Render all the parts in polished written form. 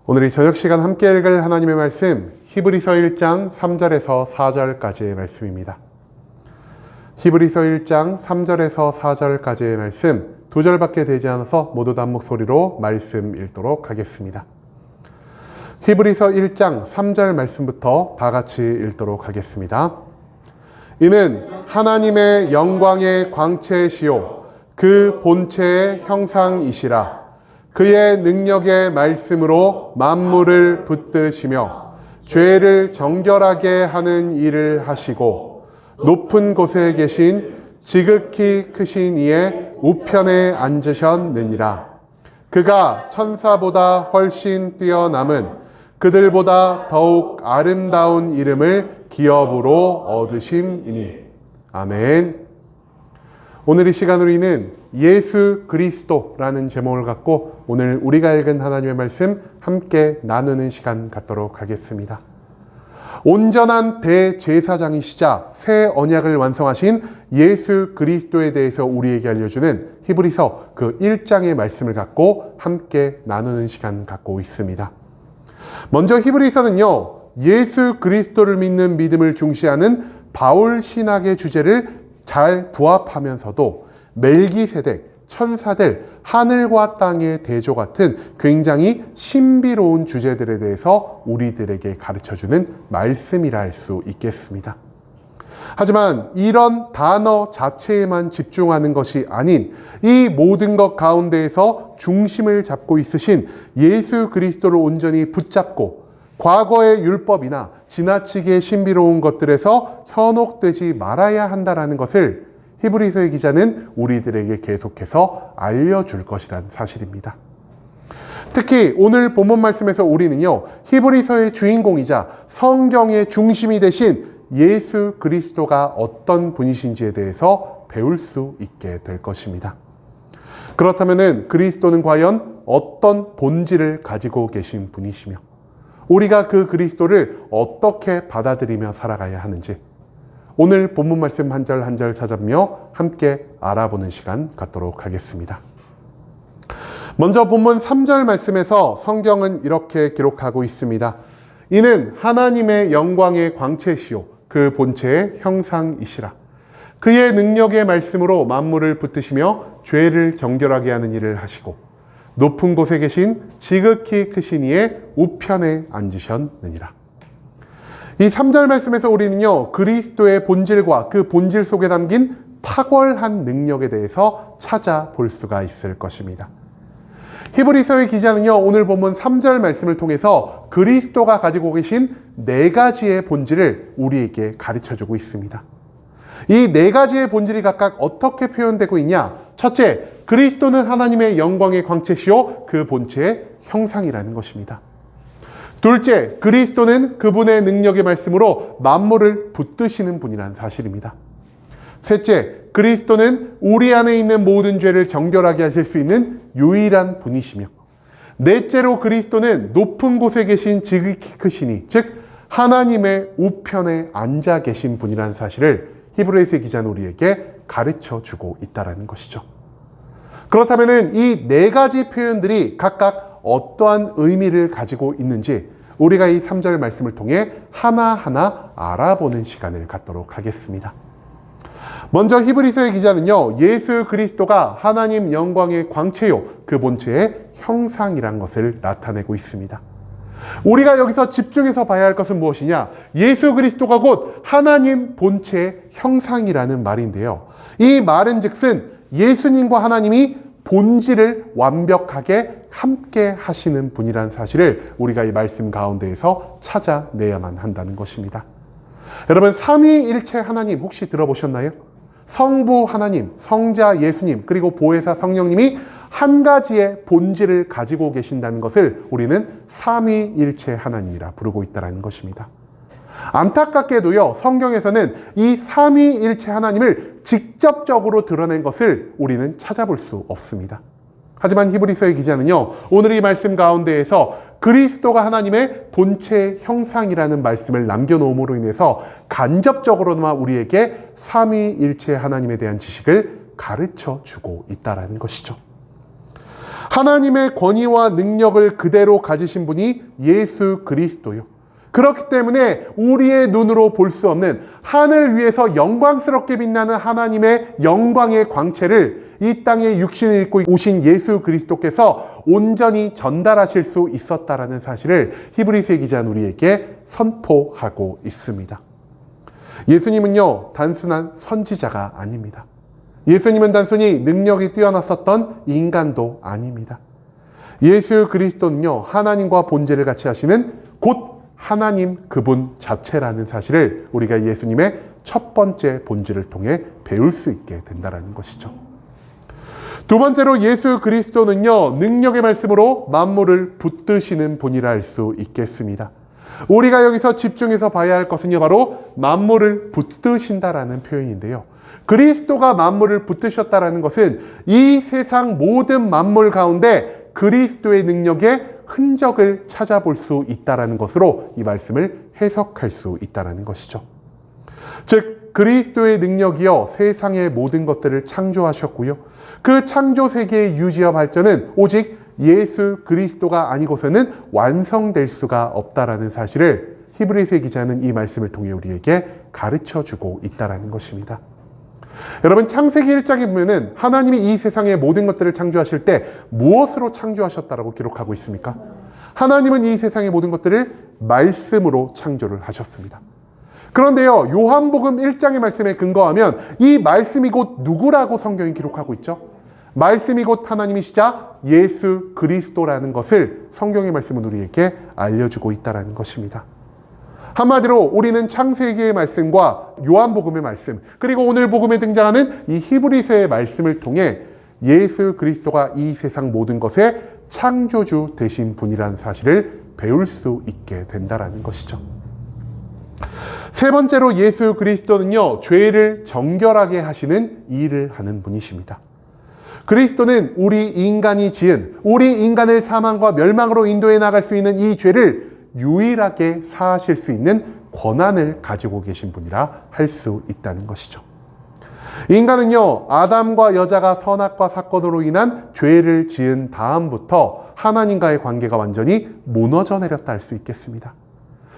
오늘 이 저녁시간 함께 읽을 하나님의 말씀 히브리서 1장 3절에서 4절까지의 말씀입니다. 히브리서 1장 3절에서 4절까지의 말씀 두 절밖에 되지 않아서 모두 다 한 목소리로 말씀 읽도록 하겠습니다. 히브리서 1장 3절 말씀부터 다 같이 읽도록 하겠습니다. 이는 하나님의 영광의 광채시요 그 본체의 형상이시라. 그의 능력의 말씀으로 만물을 붙드시며 죄를 정결하게 하는 일을 하시고 높은 곳에 계신 지극히 크신 이의 우편에 앉으셨느니라. 그가 천사보다 훨씬 뛰어남은 그들보다 더욱 아름다운 이름을 기업으로 얻으심이니. 아멘. 오늘 이 시간 우리는 예수 그리스도라는 제목을 갖고 오늘 우리가 읽은 하나님의 말씀 함께 나누는 시간 갖도록 하겠습니다. 온전한 대제사장이시자 새 언약을 완성하신 예수 그리스도에 대해서 우리에게 알려주는 히브리서 그 1장의 말씀을 갖고 함께 나누는 시간 갖고 있습니다. 먼저 히브리서는요, 예수 그리스도를 믿는 믿음을 중시하는 바울 신학의 주제를 잘 부합하면서도 멜기세덱, 천사들, 하늘과 땅의 대조 같은 굉장히 신비로운 주제들에 대해서 우리들에게 가르쳐주는 말씀이라 할 수 있겠습니다. 하지만 이런 단어 자체에만 집중하는 것이 아닌 이 모든 것 가운데에서 중심을 잡고 있으신 예수 그리스도를 온전히 붙잡고 과거의 율법이나 지나치게 신비로운 것들에서 현혹되지 말아야 한다는 것을 히브리서의 기자는 우리들에게 계속해서 알려줄 것이란 사실입니다. 특히 오늘 본문 말씀에서 우리는요, 히브리서의 주인공이자 성경의 중심이 되신 예수 그리스도가 어떤 분이신지에 대해서 배울 수 있게 될 것입니다. 그렇다면 그리스도는 과연 어떤 본질을 가지고 계신 분이시며 우리가 그 그리스도를 어떻게 받아들이며 살아가야 하는지 오늘 본문 말씀 한 절 한 절 찾아보며 함께 알아보는 시간 갖도록 하겠습니다. 먼저 본문 3절 말씀에서 성경은 이렇게 기록하고 있습니다. 이는 하나님의 영광의 광채시요 그 본체의 형상이시라. 그의 능력의 말씀으로 만물을 붙드시며 죄를 정결하게 하는 일을 하시고 높은 곳에 계신 지극히 크신 이의 우편에 앉으셨느니라. 이 3절 말씀에서 우리는요, 그리스도의 본질과 그 본질 속에 담긴 탁월한 능력에 대해서 찾아볼 수가 있을 것입니다. 히브리서의 기자는요, 오늘 본문 3절 말씀을 통해서 그리스도가 가지고 계신 네 가지의 본질을 우리에게 가르쳐주고 있습니다. 이 네 가지의 본질이 각각 어떻게 표현되고 있냐? 첫째, 그리스도는 하나님의 영광의 광채시요 그 본체의 형상이라는 것입니다. 둘째, 그리스도는 그분의 능력의 말씀으로 만물을 붙드시는 분이라는 사실입니다. 셋째, 그리스도는 우리 안에 있는 모든 죄를 정결하게 하실 수 있는 유일한 분이시며 넷째로 그리스도는 높은 곳에 계신 지극히 크시니 즉 하나님의 우편에 앉아 계신 분이라는 사실을 히브리서의 기자는 우리에게 가르쳐주고 있다는 것이죠. 그렇다면 이 네 가지 표현들이 각각 어떠한 의미를 가지고 있는지 우리가 이 3절 말씀을 통해 하나하나 알아보는 시간을 갖도록 하겠습니다. 먼저 히브리서의 기자는요, 예수 그리스도가 하나님 영광의 광채요 그 본체의 형상이란 것을 나타내고 있습니다. 우리가 여기서 집중해서 봐야 할 것은 무엇이냐? 예수 그리스도가 곧 하나님 본체의 형상이라는 말인데요. 이 말은 즉슨 예수님과 하나님이 본질을 완벽하게 함께 하시는 분이라는 사실을 우리가 이 말씀 가운데에서 찾아내야만 한다는 것입니다. 여러분, 삼위일체 하나님 혹시 들어보셨나요? 성부 하나님, 성자 예수님, 그리고 보혜사 성령님이 한 가지의 본질을 가지고 계신다는 것을 우리는 삼위일체 하나님이라 부르고 있다는 것입니다. 안타깝게도요, 성경에서는 이 삼위일체 하나님을 직접적으로 드러낸 것을 우리는 찾아볼 수 없습니다. 하지만 히브리서의 기자는요, 오늘 이 말씀 가운데에서 그리스도가 하나님의 본체 형상이라는 말씀을 남겨놓음으로 인해서 간접적으로나마 우리에게 삼위일체 하나님에 대한 지식을 가르쳐주고 있다는 것이죠. 하나님의 권위와 능력을 그대로 가지신 분이 예수 그리스도요. 그렇기 때문에 우리의 눈으로 볼 수 없는 하늘 위에서 영광스럽게 빛나는 하나님의 영광의 광채를 이 땅에 육신을 입고 오신 예수 그리스도께서 온전히 전달하실 수 있었다라는 사실을 히브리서의 기자는 우리에게 선포하고 있습니다. 예수님은요, 단순한 선지자가 아닙니다. 예수님은 단순히 능력이 뛰어났었던 인간도 아닙니다. 예수 그리스도는요, 하나님과 본질을 같이 하시는 곧 하나님 그분 자체라는 사실을 우리가 예수님의 첫 번째 본질을 통해 배울 수 있게 된다는 것이죠. 두 번째로 예수 그리스도는요, 능력의 말씀으로 만물을 붙드시는 분이라 할 수 있겠습니다. 우리가 여기서 집중해서 봐야 할 것은요, 바로 만물을 붙드신다라는 표현인데요. 그리스도가 만물을 붙드셨다라는 것은 이 세상 모든 만물 가운데 그리스도의 능력의 흔적을 찾아볼 수 있다라는 것으로 이 말씀을 해석할 수 있다라는 것이죠. 즉 그리스도의 능력이요 세상의 모든 것들을 창조하셨고요. 그 창조 세계의 유지와 발전은 오직 예수 그리스도가 아니고서는 완성될 수가 없다라는 사실을 히브리서의 기자는 이 말씀을 통해 우리에게 가르쳐주고 있다라는 것입니다. 여러분, 창세기 1장에 보면은 하나님이 이 세상의 모든 것들을 창조하실 때 무엇으로 창조하셨다라고 기록하고 있습니까? 하나님은 이 세상의 모든 것들을 말씀으로 창조를 하셨습니다. 그런데요, 요한복음 1장의 말씀에 근거하면 이 말씀이 곧 누구라고 성경이 기록하고 있죠? 말씀이 곧 하나님이시자 예수 그리스도라는 것을 성경의 말씀은 우리에게 알려주고 있다는 것입니다. 한마디로 우리는 창세기의 말씀과 요한복음의 말씀, 그리고 오늘 복음에 등장하는 이 히브리서의 말씀을 통해 예수 그리스도가 이 세상 모든 것의 창조주 되신 분이라는 사실을 배울 수 있게 된다는 것이죠. 세 번째로 예수 그리스도는요, 죄를 정결하게 하시는 일을 하는 분이십니다. 그리스도는 우리 인간이 지은, 우리 인간을 사망과 멸망으로 인도해 나갈 수 있는 이 죄를 유일하게 사하실 수 있는 권한을 가지고 계신 분이라 할 수 있다는 것이죠. 인간은요, 아담과 여자가 선악과 사건으로 인한 죄를 지은 다음부터 하나님과의 관계가 완전히 무너져 내렸다 할 수 있겠습니다.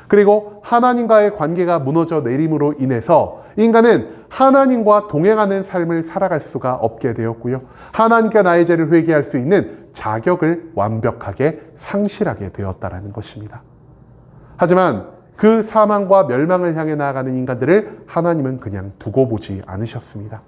그리고 하나님과의 관계가 무너져 내림으로 인해서 인간은 하나님과 동행하는 삶을 살아갈 수가 없게 되었고요. 하나님과 나의 죄를 회개할 수 있는 자격을 완벽하게 상실하게 되었다는 것입니다. 하지만 그 사망과 멸망을 향해 나아가는 인간들을 하나님은 그냥 두고 보지 않으셨습니다.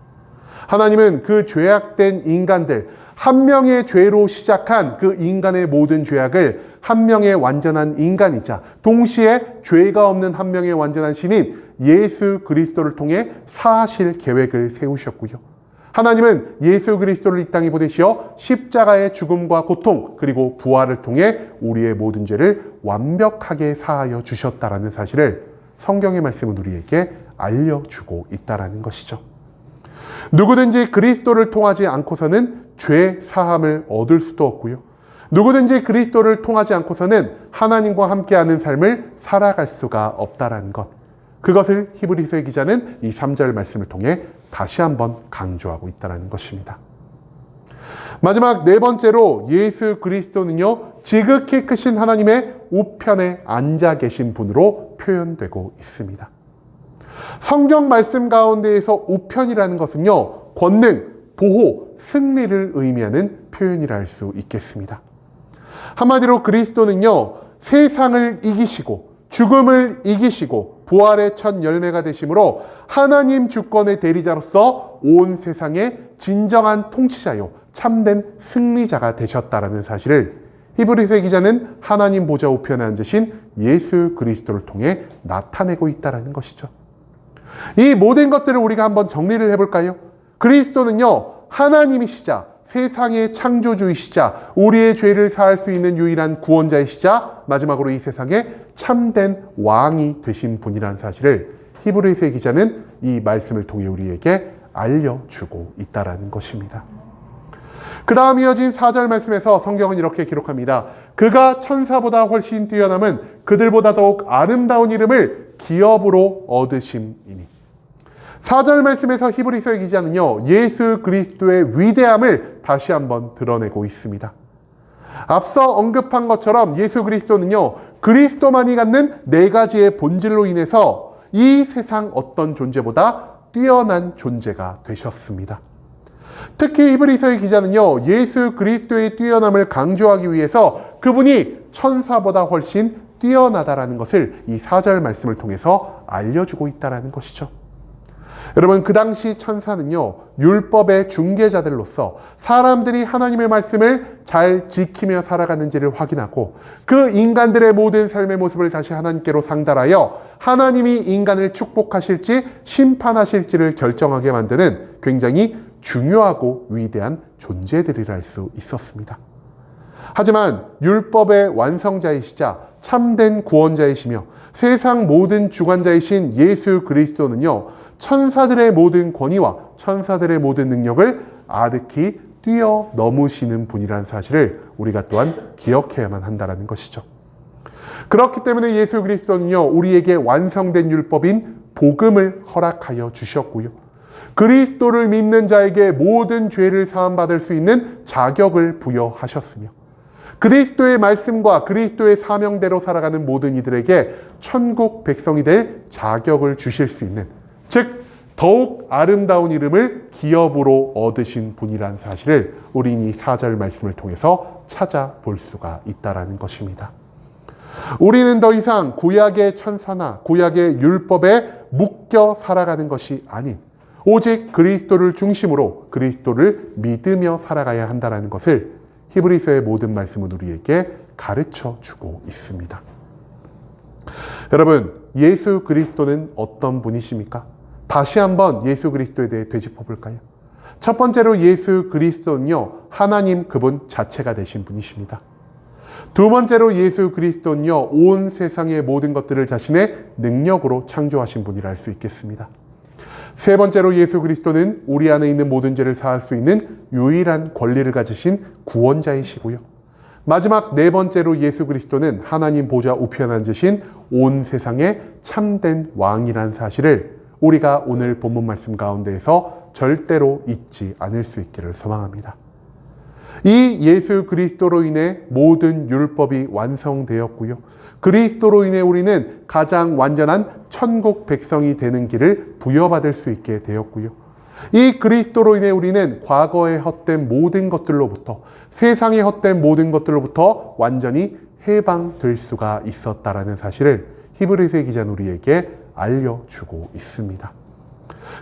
하나님은 그 죄악된 인간들, 한 명의 죄로 시작한 그 인간의 모든 죄악을 한 명의 완전한 인간이자 동시에 죄가 없는 한 명의 완전한 신인 예수 그리스도를 통해 사하실 계획을 세우셨고요. 하나님은 예수 그리스도를 이 땅에 보내시어 십자가의 죽음과 고통 그리고 부활을 통해 우리의 모든 죄를 완벽하게 사하여 주셨다라는 사실을 성경의 말씀은 우리에게 알려주고 있다라는 것이죠. 누구든지 그리스도를 통하지 않고서는 죄 사함을 얻을 수도 없고요. 누구든지 그리스도를 통하지 않고서는 하나님과 함께하는 삶을 살아갈 수가 없다라는 것. 그것을 히브리서의 기자는 이 3절 말씀을 통해 다시 한번 강조하고 있다는 것입니다. 마지막 네 번째로 예수 그리스도는요, 지극히 크신 하나님의 우편에 앉아 계신 분으로 표현되고 있습니다. 성경 말씀 가운데에서 우편이라는 것은요, 권능, 보호, 승리를 의미하는 표현이라 할 수 있겠습니다. 한마디로 그리스도는요, 세상을 이기시고 죽음을 이기시고 부활의 첫 열매가 되심으로 하나님 주권의 대리자로서 온 세상의 진정한 통치자요 참된 승리자가 되셨다라는 사실을 히브리서 기자는 하나님 보좌 우편에 앉으신 예수 그리스도를 통해 나타내고 있다는 것이죠. 이 모든 것들을 우리가 한번 정리를 해볼까요? 그리스도는요, 하나님이시자 세상의 창조주이시자 우리의 죄를 사할 수 있는 유일한 구원자이시자 마지막으로 이 세상에 참된 왕이 되신 분이라는 사실을 히브리서의 기자는 이 말씀을 통해 우리에게 알려주고 있다는 것입니다. 그 다음 이어진 4절 말씀에서 성경은 이렇게 기록합니다. 그가 천사보다 훨씬 뛰어남은 그들보다 더욱 아름다운 이름을 기업으로 얻으심이니. 4절 말씀에서 히브리서의 기자는요, 예수 그리스도의 위대함을 다시 한번 드러내고 있습니다. 앞서 언급한 것처럼 예수 그리스도는요, 그리스도만이 갖는 네 가지의 본질로 인해서 이 세상 어떤 존재보다 뛰어난 존재가 되셨습니다. 특히 히브리서의 기자는요, 예수 그리스도의 뛰어남을 강조하기 위해서 그분이 천사보다 훨씬 뛰어나다라는 것을 이 4절 말씀을 통해서 알려주고 있다는 것이죠. 여러분, 그 당시 천사는요, 율법의 중개자들로서 사람들이 하나님의 말씀을 잘 지키며 살아가는지를 확인하고 그 인간들의 모든 삶의 모습을 다시 하나님께로 상달하여 하나님이 인간을 축복하실지 심판하실지를 결정하게 만드는 굉장히 중요하고 위대한 존재들이라 할 수 있었습니다. 하지만 율법의 완성자이시자 참된 구원자이시며 세상 모든 주관자이신 예수 그리스도는요, 천사들의 모든 권위와 천사들의 모든 능력을 아득히 뛰어넘으시는 분이라는 사실을 우리가 또한 기억해야만 한다는 것이죠. 그렇기 때문에 예수 그리스도는요, 우리에게 완성된 율법인 복음을 허락하여 주셨고요, 그리스도를 믿는 자에게 모든 죄를 사함받을 수 있는 자격을 부여하셨으며 그리스도의 말씀과 그리스도의 사명대로 살아가는 모든 이들에게 천국 백성이 될 자격을 주실 수 있는, 즉 더욱 아름다운 이름을 기업으로 얻으신 분이란 사실을 우리는 이 4절 말씀을 통해서 찾아볼 수가 있다는 것입니다. 우리는 더 이상 구약의 천사나 구약의 율법에 묶여 살아가는 것이 아닌 오직 그리스도를 중심으로 그리스도를 믿으며 살아가야 한다는 것을 히브리서의 모든 말씀은 우리에게 가르쳐 주고 있습니다. 여러분, 예수 그리스도는 어떤 분이십니까? 다시 한번 예수 그리스도에 대해 되짚어 볼까요? 첫 번째로 예수 그리스도는요, 하나님 그분 자체가 되신 분이십니다. 두 번째로 예수 그리스도는요, 온 세상의 모든 것들을 자신의 능력으로 창조하신 분이라 할 수 있겠습니다. 세 번째로 예수 그리스도는 우리 안에 있는 모든 죄를 사할 수 있는 유일한 권리를 가지신 구원자이시고요. 마지막 네 번째로 예수 그리스도는 하나님 보좌 우편에 앉으신 온 세상의 참된 왕이라는 사실을 우리가 오늘 본문 말씀 가운데에서 절대로 잊지 않을 수 있기를 소망합니다. 이 예수 그리스도로 인해 모든 율법이 완성되었고요, 그리스도로 인해 우리는 가장 완전한 천국 백성이 되는 길을 부여받을 수 있게 되었고요, 이 그리스도로 인해 우리는 과거에 헛된 모든 것들로부터, 세상에 헛된 모든 것들로부터 완전히 해방될 수가 있었다라는 사실을 히브리서 기자는 우리에게 알려주고 있습니다.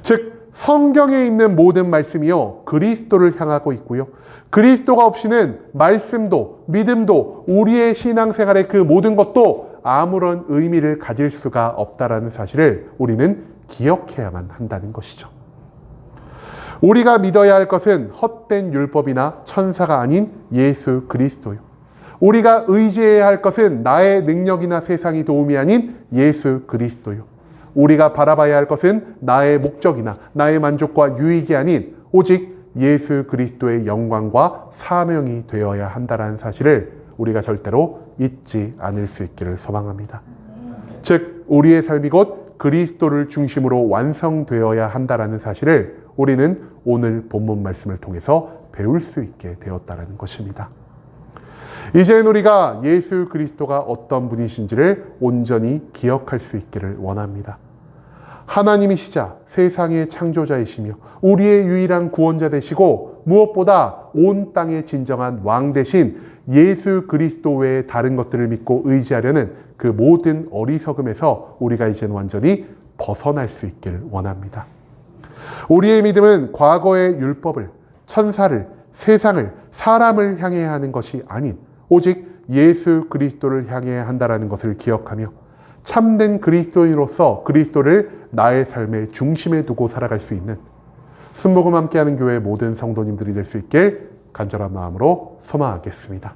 즉 성경에 있는 모든 말씀이요, 그리스도를 향하고 있고요, 그리스도가 없이는 말씀도 믿음도 우리의 신앙생활의 그 모든 것도 아무런 의미를 가질 수가 없다라는 사실을 우리는 기억해야만 한다는 것이죠. 우리가 믿어야 할 것은 헛된 율법이나 천사가 아닌 예수 그리스도요, 우리가 의지해야 할 것은 나의 능력이나 세상이 도움이 아닌 예수 그리스도요, 우리가 바라봐야 할 것은 나의 목적이나 나의 만족과 유익이 아닌 오직 예수 그리스도의 영광과 사명이 되어야 한다는 사실을 우리가 절대로 잊지 않을 수 있기를 소망합니다. 즉 우리의 삶이 곧 그리스도를 중심으로 완성되어야 한다는 사실을 우리는 오늘 본문 말씀을 통해서 배울 수 있게 되었다는 것입니다. 이제는 우리가 예수 그리스도가 어떤 분이신지를 온전히 기억할 수 있기를 원합니다. 하나님이시자 세상의 창조자이시며 우리의 유일한 구원자 되시고 무엇보다 온 땅의 진정한 왕 되신 예수 그리스도 외에 다른 것들을 믿고 의지하려는 그 모든 어리석음에서 우리가 이제는 완전히 벗어날 수 있기를 원합니다. 우리의 믿음은 과거의 율법을, 천사를, 세상을, 사람을 향해야 하는 것이 아닌 오직 예수 그리스도를 향해야 한다는 것을 기억하며 참된 그리스도인으로서 그리스도를 나의 삶의 중심에 두고 살아갈 수 있는 순복음 함께하는 교회 모든 성도님들이 될 수 있길 간절한 마음으로 소망하겠습니다.